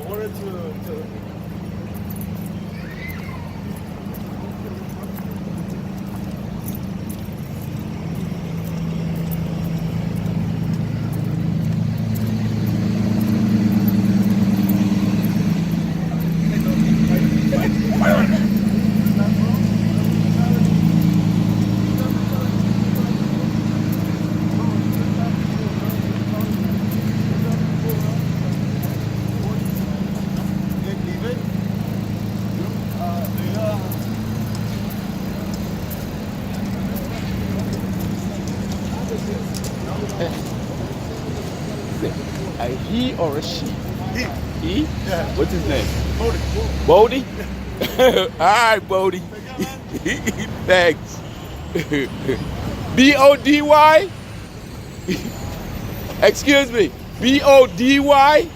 wanted to A he or a she? He? Yeah. What's his name? Brody. Brody? All right, Brody. Thanks. B-O-D-Y? Excuse me. B-O-D-Y?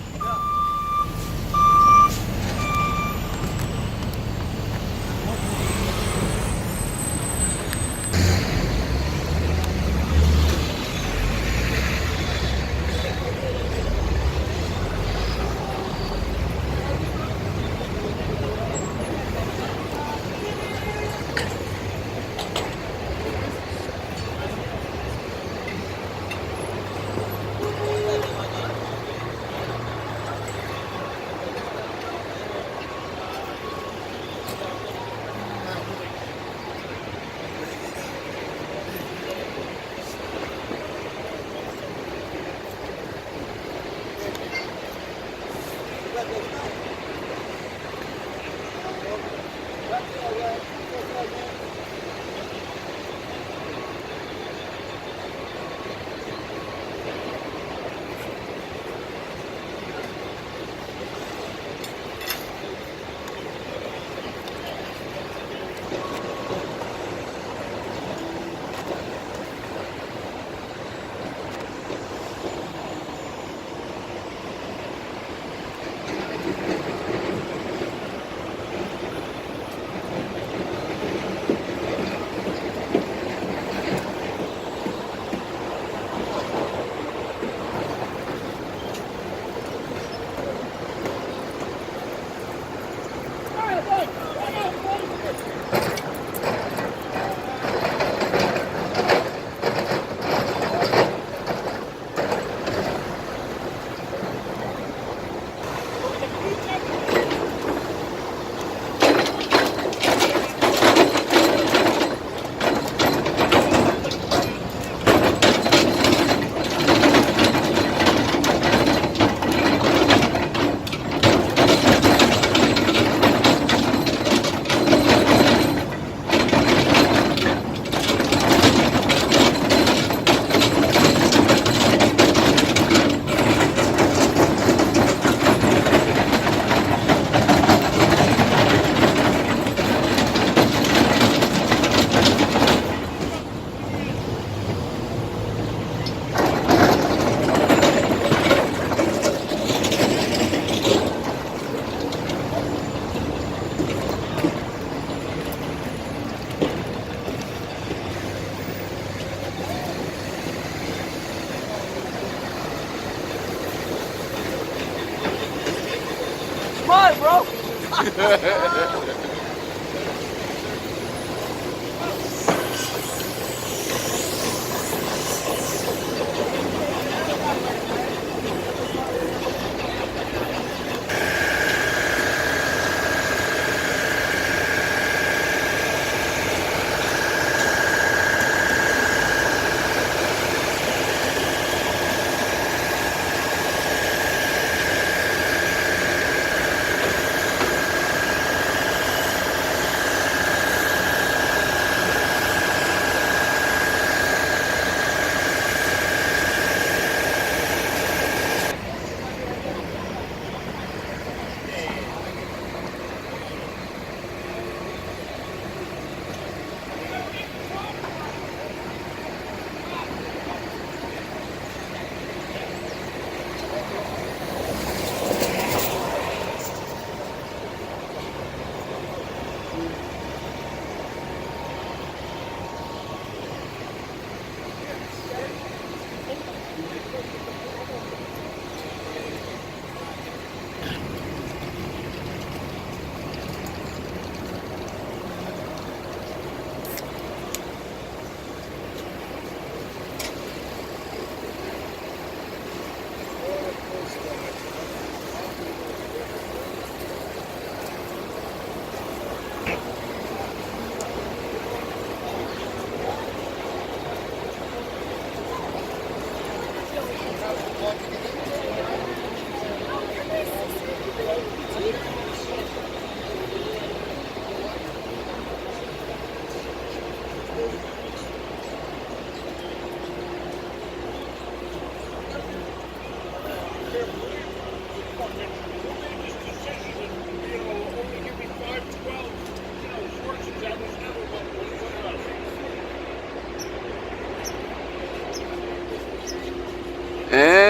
Come on, bro.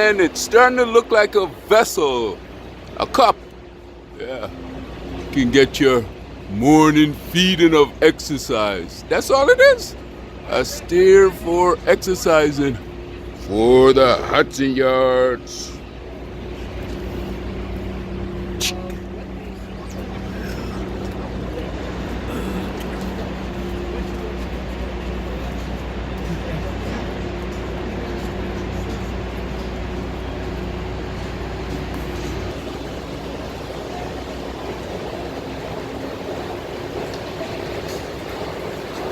and it's starting to look like a vessel, a cup. Yeah, you can get your morning feeding of exercise. That's all it is. A steer for exercising for the Hudson Yards.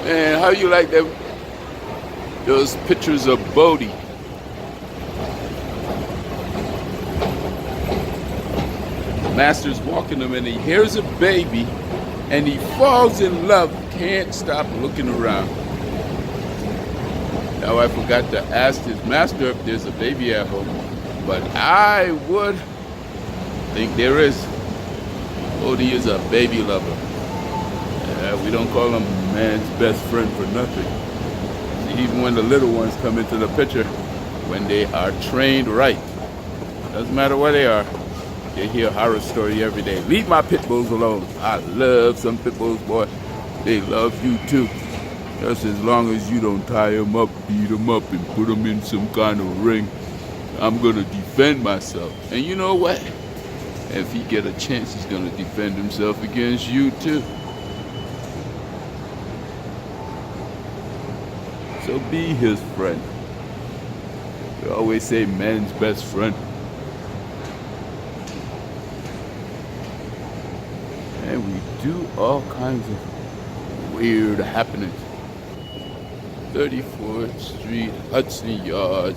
Man, how you like them? Those pictures of Brody. Master's walking him and he hears a baby and he falls in love, can't stop looking around. Now I forgot to ask his master if there's a baby at home, but I would think there is. Brody is a baby lover. We don't call him man's best friend for nothing. Even when the little ones come into the picture, when they are trained right, doesn't matter where they are, they hear a horror story every day. Leave my pit bulls alone. I love some pit bulls, boy. They love you too. Just as long as you don't tie them up, beat them up, and put them in some kind of ring, I'm gonna defend myself. And you know what? If he get a chance, he's gonna defend himself against you too. So be his friend. We always say man's best friend. And we do all kinds of weird happenings. 34th Street, Hudson Yards.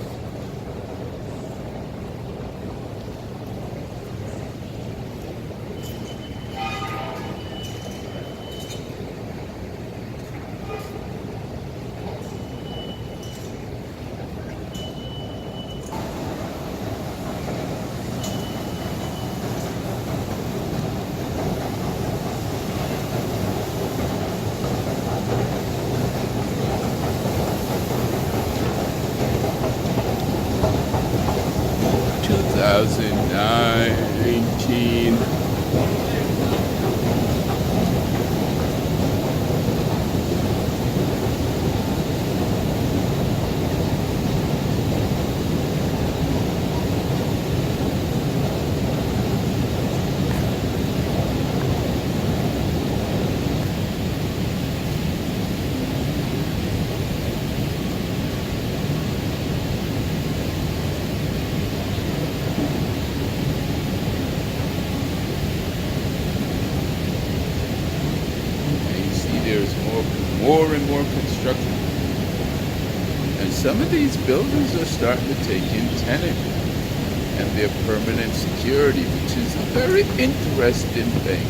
$2019. There's more and more construction. And some of these buildings are starting to take in tenants and their permanent security, which is a very interesting thing.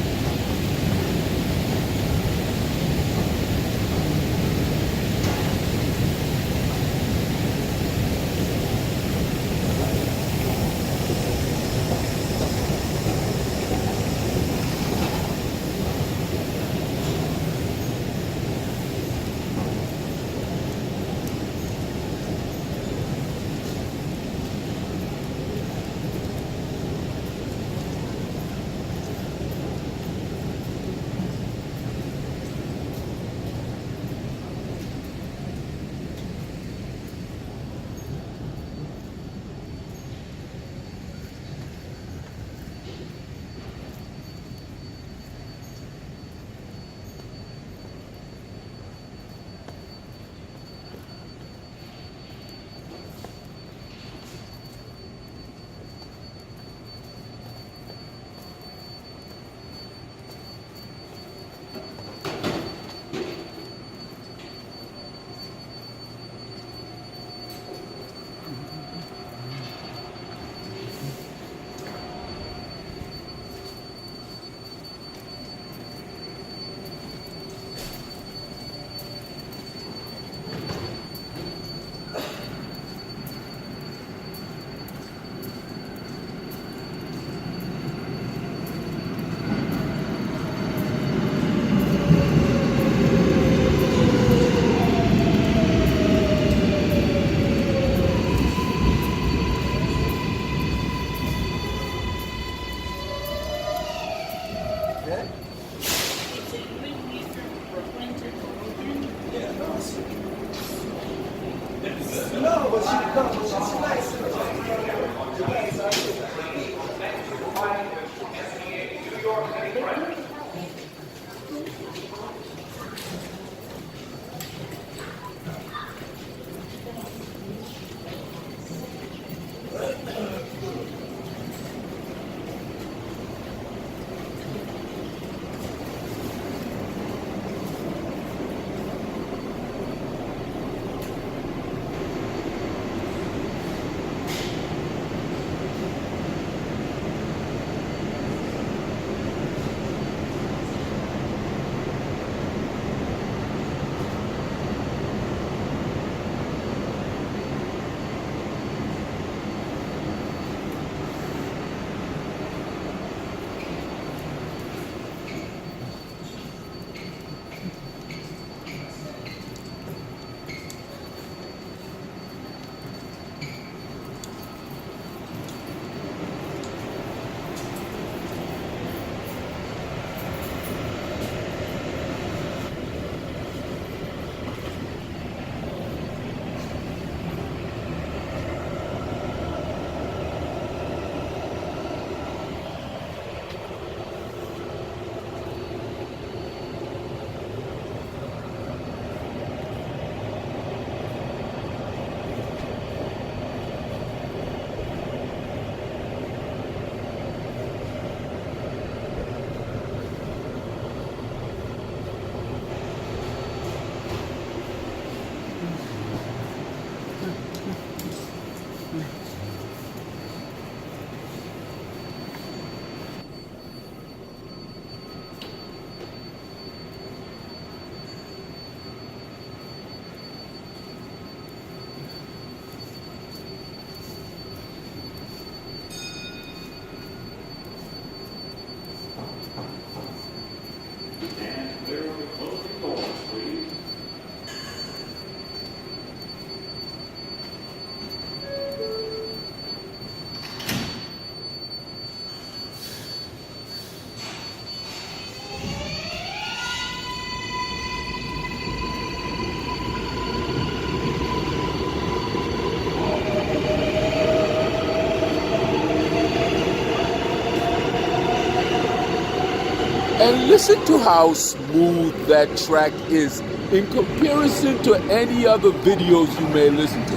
And listen to how smooth that track is in comparison to any other videos you may listen to.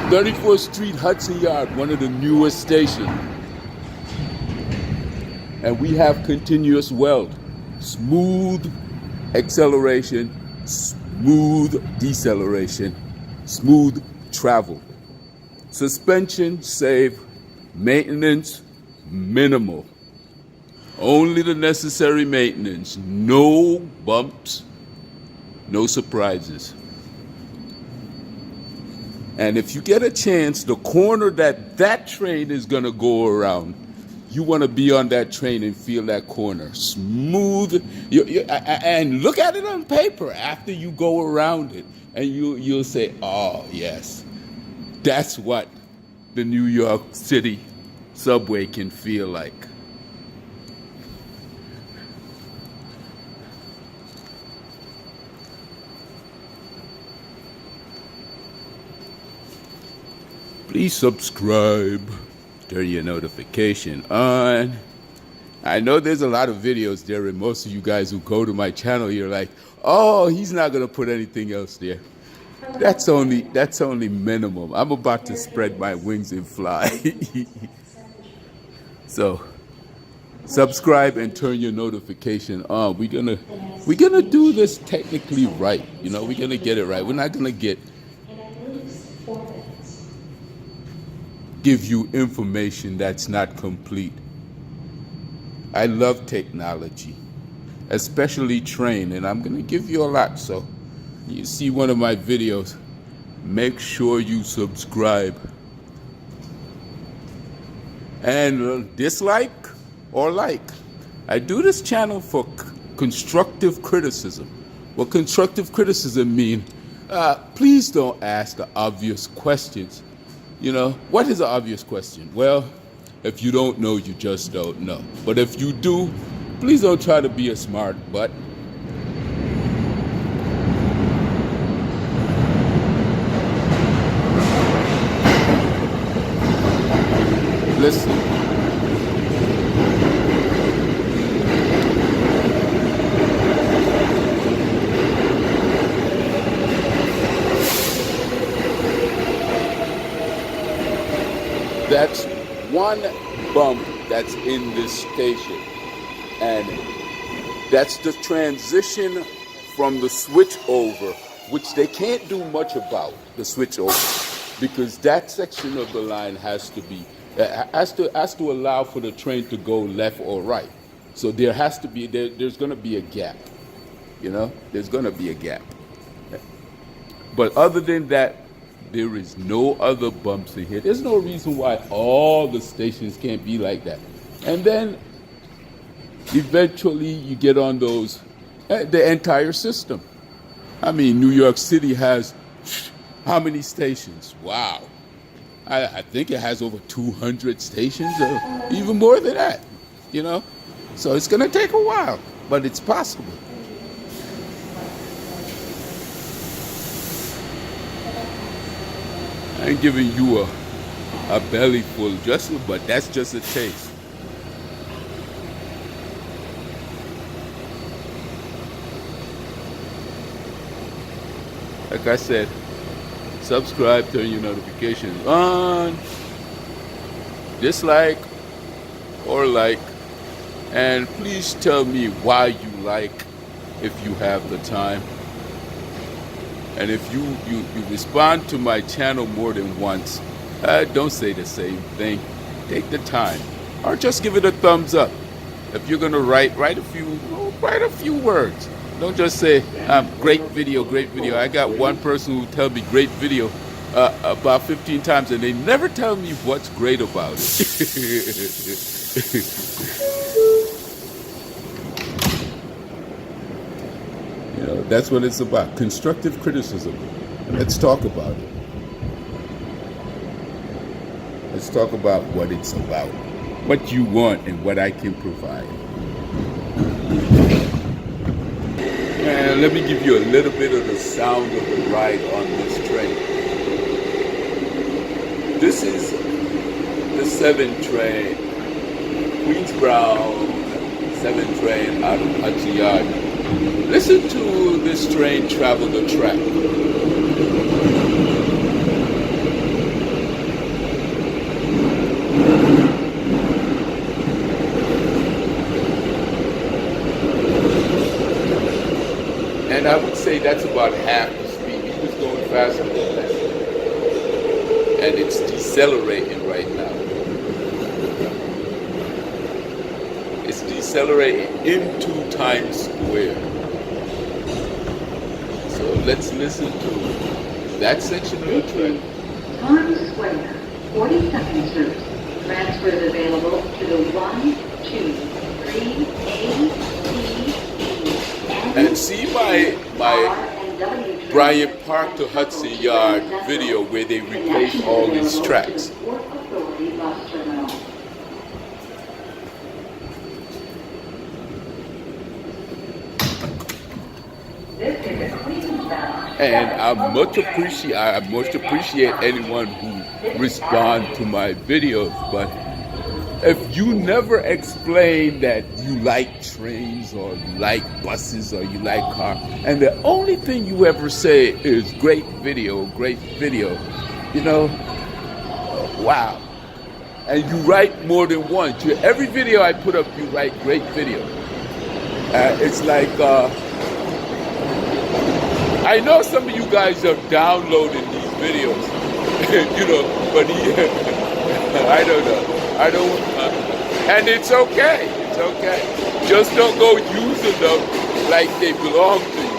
34th Street, Hudson Yard, one of the newest stations. And we have continuous weld, smooth acceleration, smooth deceleration, smooth travel. Suspension safe, maintenance minimal. Only the necessary maintenance, no bumps, no surprises. And if you get a chance, the corner that train is gonna go around, you want to be on that train and feel that corner smooth. And look at it on paper after you go around it, and you'll say, "Oh yes, that's what the New York City subway can feel like." Please subscribe. Turn your notification on. I know there's a lot of videos there, and most of you guys who go to my channel, you're like, "Oh, he's not gonna put anything else there." That's only minimum. I'm about to spread my wings and fly. So subscribe and turn your notification on. We're gonna do this technically right. We're gonna get it right. We're not gonna give you information that's not complete. I love technology, especially train, and I'm gonna give you a lot. So you see one of my videos, make sure you subscribe and dislike or like. I do this channel for constructive criticism. What constructive criticism mean? Please don't ask the obvious questions. What is an obvious question? Well, if you don't know, you just don't know. But if you do, please don't try to be a smart butt. Listen. That's one bump that's in this station, and that's the transition from the switch over, which they can't do much about, the switch over, because that section of the line has to allow for the train to go left or right. So there's going to be a gap. There's going to be a gap. But other than that, there is no other bumps in here. There's no reason why all the stations can't be like that. And then eventually you get on those, the entire system. I mean, New York City has how many stations? Wow. I think it has over 200 stations, or even more than that, So it's going to take a while, but it's possible. I ain't giving you a belly full, but that's just a taste. Like I said, subscribe, turn your notifications on, dislike or like, and please tell me why you like, if you have the time. And if you respond to my channel more than once, don't say the same thing. Take the time, or just give it a thumbs up. If you're gonna write a few words. Don't just say great video. I got one person who tell me great video about 15 times, and they never tell me what's great about it. That's what it's about. Constructive criticism. Let's talk about it. Let's talk about what it's about. What you want and what I can provide. And let me give you a little bit of the sound of the ride on this train. This is the 7 train. Queens Brown, 7 train out of Hudson Yards. Listen to this train travel the track. And I would say that's about half the speed. He was going faster than that. And it's decelerating right now. It's decelerating into Times Square. So let's listen to that section of the track. Times Square, 42nd Street. Transfers available to the 1, 2, 3, A, C, E, and see my Bryant Park to Hudson Yard video where they replace all these tracks. And I much appreciate anyone who responds to my videos, but if you never explain that you like trains or you like buses or you like cars, and the only thing you ever say is great video, you know, wow. And you write more than once. Every video I put up, you write great video. It's like, I know some of you guys are downloading these videos, you know, but I don't know. And it's okay. It's okay. Just don't go using them like they belong to you.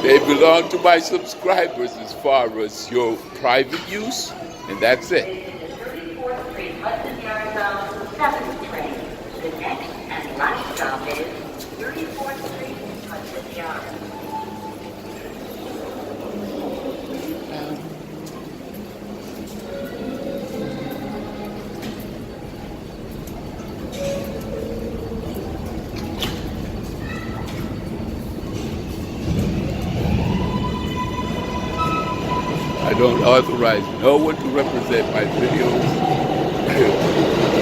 They belong to my subscribers as far as your private use, and that's it. This is the 34th Street Hudson Yards 7th train. The next and last stop is 34th Street Hudson Yards. I don't authorize no one to represent my videos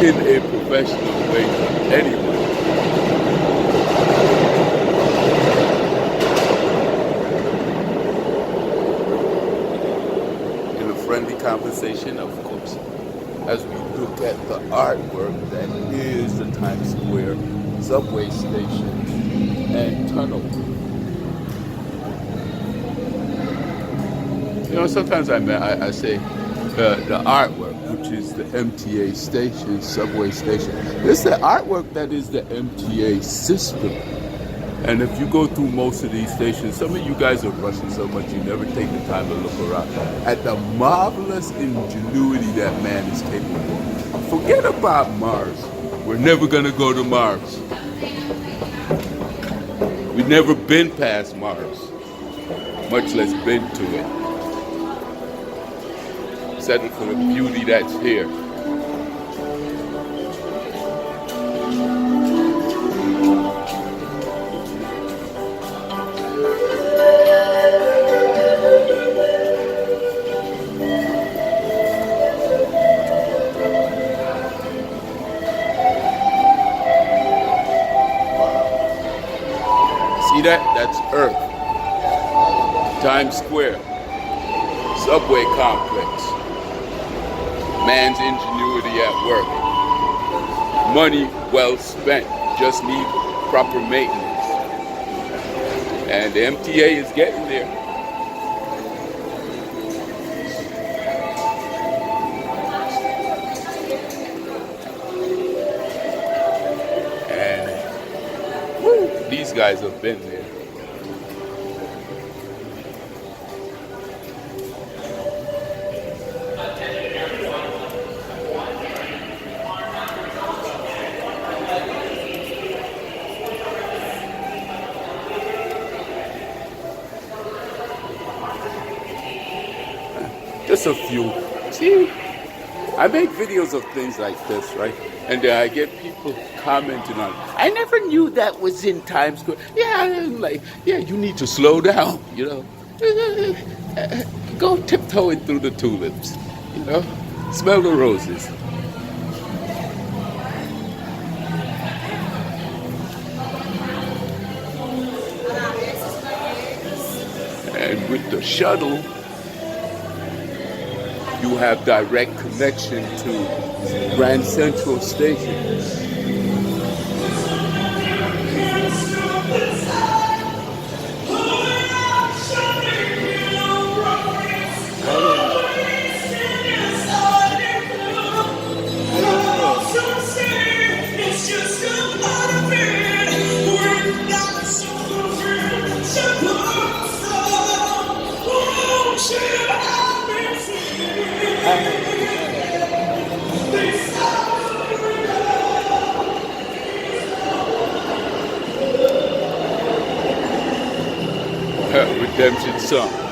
in a professional way to anyone. In a friendly conversation, of course, as we look at the artwork that is the Times Square subway station and tunnel. You know, sometimes I say the artwork, which is the MTA station, subway station. It's the artwork that is the MTA system. And if you go through most of these stations, some of you guys are rushing so much you never take the time to look around at the marvelous ingenuity that man is capable of. Forget about Mars. We're never going to go to Mars. We've never been past Mars, much less been to it. Settle for the beauty that's here. See that? That's Earth. Times Square. Subway complex. Man's ingenuity at work. Money well spent. Just need proper maintenance. And the MTA is getting there. And woo, these guys have been there. Just a few. See, I make videos of things like this, right? And I get people commenting on it. I never knew that was in Times Square. Yeah, like, yeah, you need to slow down, you know. Go tiptoeing through the tulips, you know. Smell the roses. And with the shuttle, you have direct connection to Grand Central Station. Redemption song.